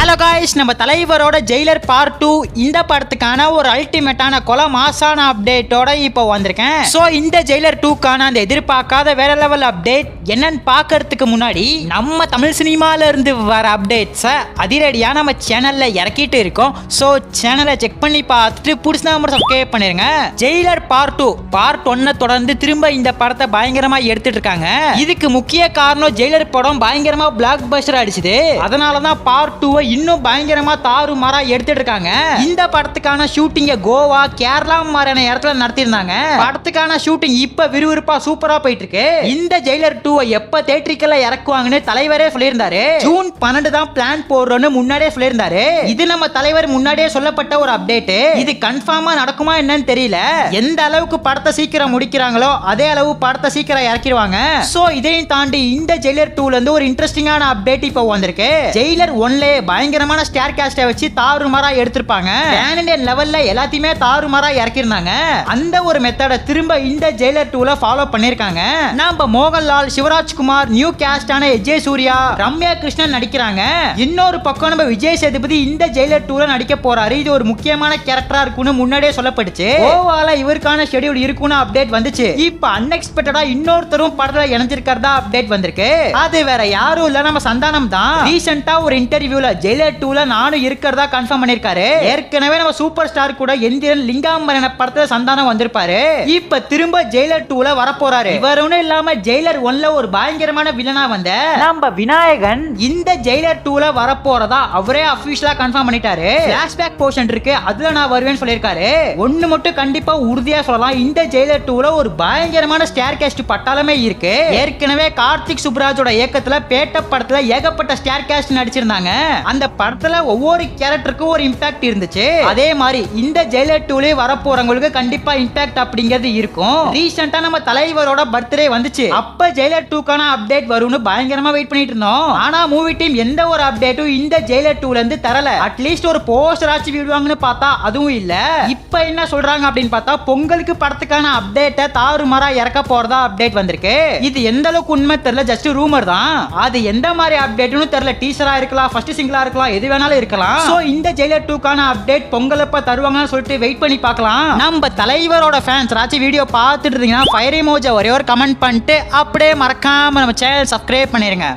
Hello guys, நம்ம தலைவரோட Jailer part 2 இந்த படத்துக்கான ஒரு அல்டிமேட்டான கொலை மாசான அப்டேட்டோட இப்போ வந்திருக்கேன். ஸோ இந்த ஜெயிலர் 2க்கான அந்த எதிர்பார்க்காத வேற லெவல் அப்டேட் என்னன்னு பார்க்கறதுக்கு முன்னாடி நம்ம தமிழ் சினிமால இருந்து வர அப்டேட்ஸை அதிரடியா நம்ம சேனல்ல இறக்கிட்டு இருக்கோம். ஸோ சேனலை செக் பண்ணி பார்த்துட்டு புடிச்சா மட்டும் சப்ஸ்கிரைப் பண்ணிருங்க. ஜெயிலர் பார்ட் 2 பார்ட் 1 தொடர்ந்து திரும்ப இந்த படத்தை பயங்கரமா எடுத்துட்டு இருக்காங்க. இதுக்கு முக்கிய காரணம் ஜெயிலர் படம் பயங்கரமா பிளாக் பஸ்டர் அடிச்சுது. அதனாலதான் பார்ட் 2 இன்னும் பயங்கரமா தாறுமாறா எடுத்துட்டு இருக்காங்க. இந்த படத்துக்கான ஷூட்டிங்க கோவா, கேரளா மாதிரியான இடத்துல நடத்திருந்தாங்க. படத்துக்கான ஷூட்டிங் இப்ப விறுவிறுப்பா சூப்பரா போயிட்டு இருக்கு. இந்த ஜெயிலர் 2 எப்ப தியேட்டருக்குள்ள இறக்குவாங்கன்னு தலைவரே சொல்லியிருந்தாரு. ஜூன் 12 தான் பிளான் போடுறோம்னு முன்னாடியே சொல்லியிருந்தாரு. இது நம்ம தலைவர் முன்னாடியே சொல்லப்பட்ட ஒரு அப்டேட். இது கன்ஃபார்மா நடக்குமா என்னன்னு தெரியல. எந்த அளவுக்கு படத்தை சீக்கிரம் முடிக்கிறாங்களோ அதே அளவு படத்தை சீக்கிரம் இறக்கிடுவாங்க. சோ இதையும் தாண்டி இந்த ஜெயிலர் 2ல இருந்து ஒரு இன்ட்ரெஸ்டிங்கான அப்டேட் இப்போ வந்திருக்கு. ஜெயிலர் 1ல பயங்கரமான ஸ்டார் காஸ்டை வச்சு தாறுமாறா எடுத்திருப்பாங்க. பேன் இண்டியன் லெவல்ல எல்லாத்தையுமே தாறுமாறா இறக்கிருந்தாங்க. அந்த ஒரு மெத்தட திரும்ப இந்த ஜெயிலர் 2ல ஃபாலோ பண்ணிருக்காங்க. நம்ம மோகன்லால், சிவராஜ்குமார், நியூ காஸ்டான விஜய் சூர்யா, ரம்யா கிருஷ்ணன் நடிக்கிறாங்க. இன்னொரு பக்கம் நம்ம விஜய் சேதுபதி இந்த ஜெயிலர் 2ல நடிக்க போறாரு. இது ஒரு முக்கியமான கேரக்டரா இருக்கும்னு முன்னாடியே சொல்லப்பட்டுச்சு. கோவால இவருக்கான ஷெட்யூல் இருக்குன்னு அப்டேட் வந்துச்சு. இப்ப அன்எக்ஸ்பெக்டடா இன்னொருத்தரும் படத்துல இணைஞ்சிருக்கிறதா அப்டேட் வந்திருக்கு. அது வேற யாரும் இல்ல, நம்ம சந்தானம் தான். ரீசெண்டா ஒரு இன்டர்வியூல ஜெயிலர் 2ல நானும் இருக்கிறதா கன்ஃபார்ம் பண்ணிருக்காரு. ஏற்கனவே நம்ம சூப்பர் ஸ்டார் கூட எந்திரன் லிங்காம்பரன படத்துல சந்தானம் வந்திருப்பாரு. இப்ப திரும்ப ஜெயிலர் 2ல வரப்போறாரு. இவர் ஒண்ணும் இல்லாம ஜெயிலர் 1ல ஒரு பயங்கரமான வில்லனா வந்த நம்ம விநாயகன் இந்த ஜெயிலர் 2ல வரப்போறதா அவரே அபிஷியலா கன்ஃபார்ம் பண்ணிட்டாரு. ஃபிளாஷ்பேக் போர்ஷன் இருக்கு, அதுல நான் வருவேன்னு சொல்லிருக்காரு. ஒண்ணு மட்டும் கண்டிப்பா உறுதியா சொல்லலாம், இந்த ஜெயிலர் 2ல ஒரு பயங்கரமான ஸ்டார் காஸ்ட் பட்டாளமே இருக்கு. ஏற்கனவே கார்த்திக் சுப்ராஜோட இயக்கத்துல பேட்ட படத்துல ஏகப்பட்ட ஸ்டார் காஸ்ட் நடிச்சிருந்தாங்க. அந்த படத்துல ஒவ்வொரு கேரக்டருக்கும் ஒரு இம்பாக்ட் இருந்துச்சு. அதே மாதிரி இந்த ஜெயிலர் 2ல வரப்போறவங்களுக்கு கண்டிப்பா இம்பாக்ட் அப்படிங்கிறது இருக்கும். ரீசெண்டா நம்ம தலைவரோட பர்த்டே வந்துச்சு. அப்ப ஜெயிலர் 2க்கான அப்டேட் வரும்னு பயங்கரமா வெயிட் பண்ணிட்டு இருந்தோம். ஆனா மூவி டீம் எந்த ஒரு அப்டேட்டும் இந்த ஜெயிலர் 2ல இருந்து தரல. அட்லீஸ்ட் ஒரு போஸ்டர் ஆச்சு விடுவாங்கன்னு பார்த்தா அதுவும் இல்ல. இப்ப என்ன சொல்றாங்க அப்படின்னு பார்த்தா பொங்கலுக்கு படத்துக்கான அப்டேட்டை தாறுமாறா இறக்க போறதா அப்டேட் வந்திருக்கு. இது எந்த அளவுக்கு உண்மை தெரியல, ஜஸ்ட் ரூமர் தான். அது எந்த மாதிரி அப்டேட்னு தெரியல. டீசரா இருக்கலாம், ஃபர்ஸ்ட் சிங்கிளா இருக்கலாம், எது வேணாலும் இருக்கலாம். சோ இந்த ஜெயிலர் 2க்கான அப்டேட் பொங்கலப்ப தருவாங்கன்னு சொல்லிட்டு வெயிட் பண்ணி பார்க்கலாம். நம்ம தலைவரோட ஃபேன்ஸ் ராச்சி வீடியோ பார்த்துட்டு இருந்தீங்கன்னா ஃபயர் எமோஜி ஒரே ஒரு கமெண்ட் பண்ணிட்டு அப்படியே மறக்காம நம்ம சேனல் சப்ஸ்கிரைப் பண்ணிருங்க.